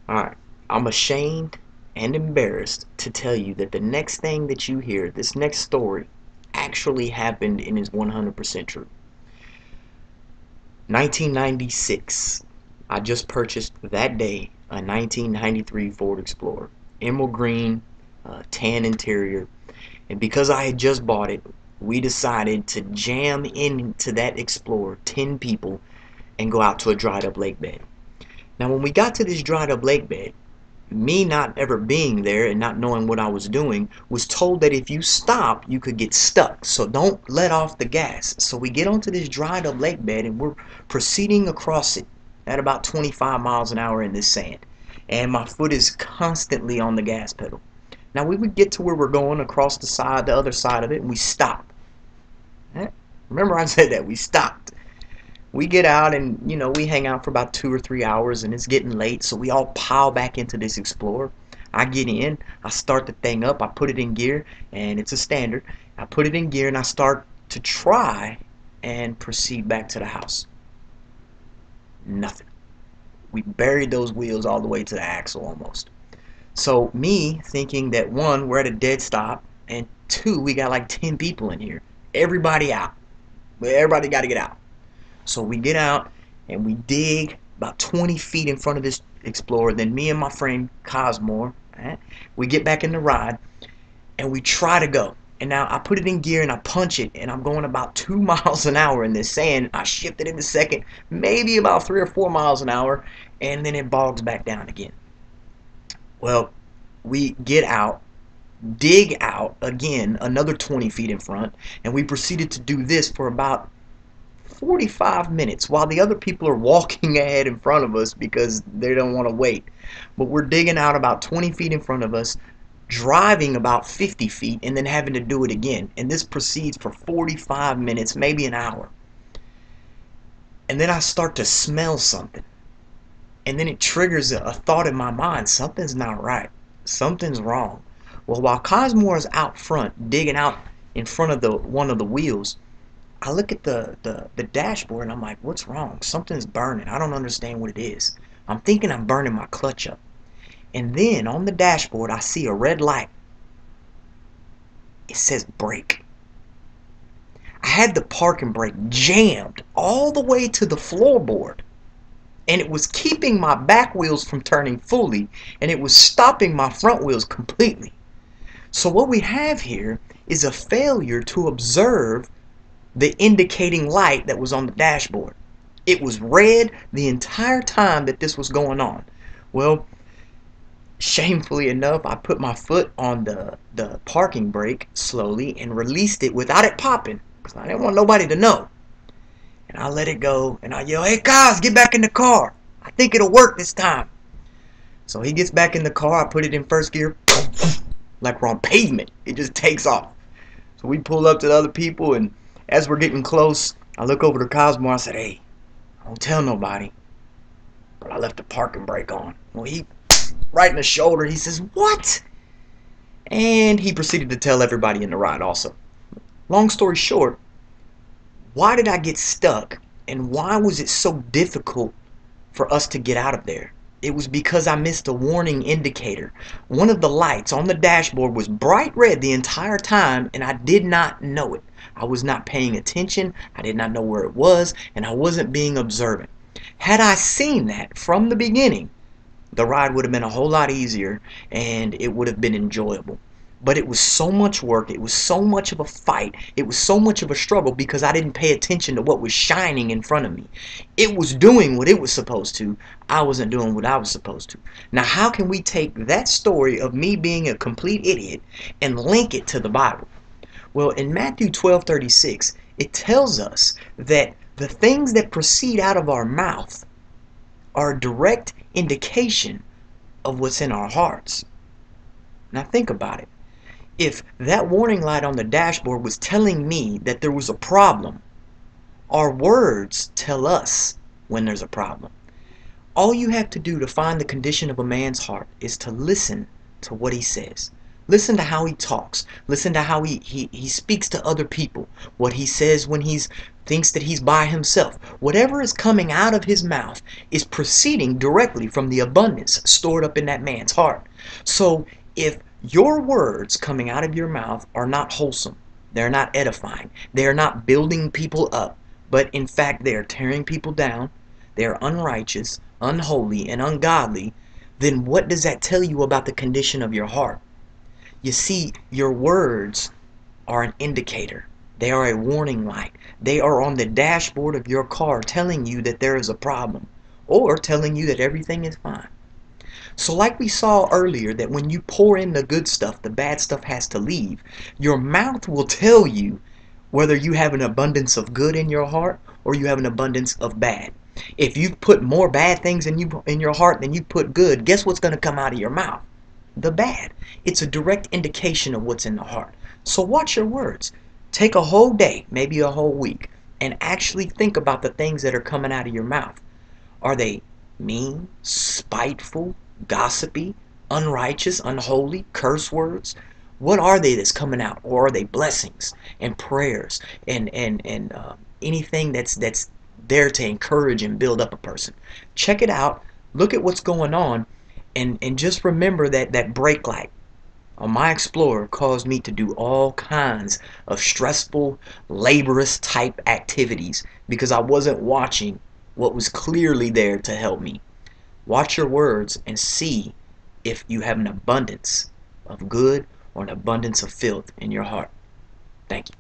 Alright, I'm ashamed and embarrassed to tell you that the next thing that you hear, this next story, actually happened and is 100% true. 1996. I just purchased that day a 1993 Ford Explorer. Emerald green, tan interior. And because I had just bought it, we decided to jam into that Explorer, 10 people, and go out to a dried up lake bed. Now, when we got to this dried up lake bed, me not ever being there and not knowing what I was doing, was told that if you stop, you could get stuck. So don't let off the gas. So we get onto this dried up lake bed and we're proceeding across it at about 25 miles an hour in this sand. And my foot is constantly on the gas pedal. Now we would get to where we're going across the other side of it, and we stop. Remember I said that, we stopped. We get out and, we hang out for about 2 or 3 hours and it's getting late, so we all pile back into this Explorer. I get in, I start the thing up, I put it in gear, and it's a standard. I put it in gear and I start to try and proceed back to the house. Nothing. We buried those wheels all the way to the axle almost. So me thinking that one, we're at a dead stop, and two, we got like 10 people in here. Everybody out. Everybody got to get out. So we get out and we dig about 20 feet in front of this Explorer. Then me and my friend Cosmore, we get back in the ride and we try to go. And now I put it in gear and I punch it, and I'm going about 2 miles an hour in this sand. I shift it in the second, maybe about 3 or 4 miles an hour, and then it bogs back down again. Well, we get out, dig out again another 20 feet in front, and we proceeded to do this for about 45 minutes while the other people are walking ahead in front of us because they don't want to wait. But we're digging out about 20 feet in front of us, driving about 50 feet, and then having to do it again. And this proceeds for 45 minutes, maybe an hour. And then I start to smell something. And then it triggers a thought in my mind: something's not right. Something's wrong. Well, while Cosmore's out front, digging out in front of one of the wheels, I look at the dashboard and I'm like, what's wrong? Something's burning. I don't understand what it is. I'm thinking I'm burning my clutch up. And then on the dashboard, I see a red light. It says brake. I had the parking brake jammed all the way to the floorboard, and it was keeping my back wheels from turning fully, and it was stopping my front wheels completely. So what we have here is a failure to observe the indicating light that was on the dashboard. It was red the entire time that this was going on. Well, shamefully enough, I put my foot on the parking brake slowly and released it without it popping, because I didn't want nobody to know. And I let it go and I yell, "Hey guys, get back in the car. I think it'll work this time." So he gets back in the car, I put it in first gear, like we're on pavement. It just takes off. So we pull up to the other people, and as we're getting close, I look over to Cosmo. I said, "Hey, don't tell nobody, but I left the parking brake on." Well, he right in the shoulder, he says, "What?" And he proceeded to tell everybody in the ride also. Long story short, why did I get stuck, and why was it so difficult for us to get out of there? It was because I missed a warning indicator. One of the lights on the dashboard was bright red the entire time, and I did not know it. I was not paying attention, I did not know where it was, and I wasn't being observant. Had I seen that from the beginning, the ride would have been a whole lot easier and it would have been enjoyable. But it was so much work, it was so much of a fight, it was so much of a struggle because I didn't pay attention to what was shining in front of me. It was doing what it was supposed to, I wasn't doing what I was supposed to. Now how can we take that story of me being a complete idiot and link it to the Bible? Well, in Matthew 12:36, it tells us that the things that proceed out of our mouth are a direct indication of what's in our hearts. Now think about it. If that warning light on the dashboard was telling me that there was a problem, our words tell us when there's a problem. All you have to do to find the condition of a man's heart is to listen to what he says. Listen to how he talks. Listen to how he speaks to other people. What he says when he's thinks that he's by himself. Whatever is coming out of his mouth is proceeding directly from the abundance stored up in that man's heart. So if your words coming out of your mouth are not wholesome, they're not edifying, they're not building people up, but in fact they're tearing people down, they're unrighteous, unholy, and ungodly, then what does that tell you about the condition of your heart? You see, your words are an indicator. They are a warning light. They are on the dashboard of your car telling you that there is a problem or telling you that everything is fine. So like we saw earlier, that when you pour in the good stuff, the bad stuff has to leave. Your mouth will tell you whether you have an abundance of good in your heart or you have an abundance of bad. If you put more bad things in your heart than you put good, guess what's going to come out of your mouth? The bad. It's a direct indication of what's in the heart. So watch your words. Take a whole day, maybe a whole week, and actually think about the things that are coming out of your mouth. Are they mean, spiteful, gossipy, unrighteous, unholy, curse words? What are they that's coming out? Or are they blessings and prayers and anything that's there to encourage and build up a person? Check it out. Look at what's going on, and just remember that that brake light on my Explorer caused me to do all kinds of stressful, laborious type activities because I wasn't watching what was clearly there to help me. Watch your words and see if you have an abundance of good or an abundance of filth in your heart. Thank you.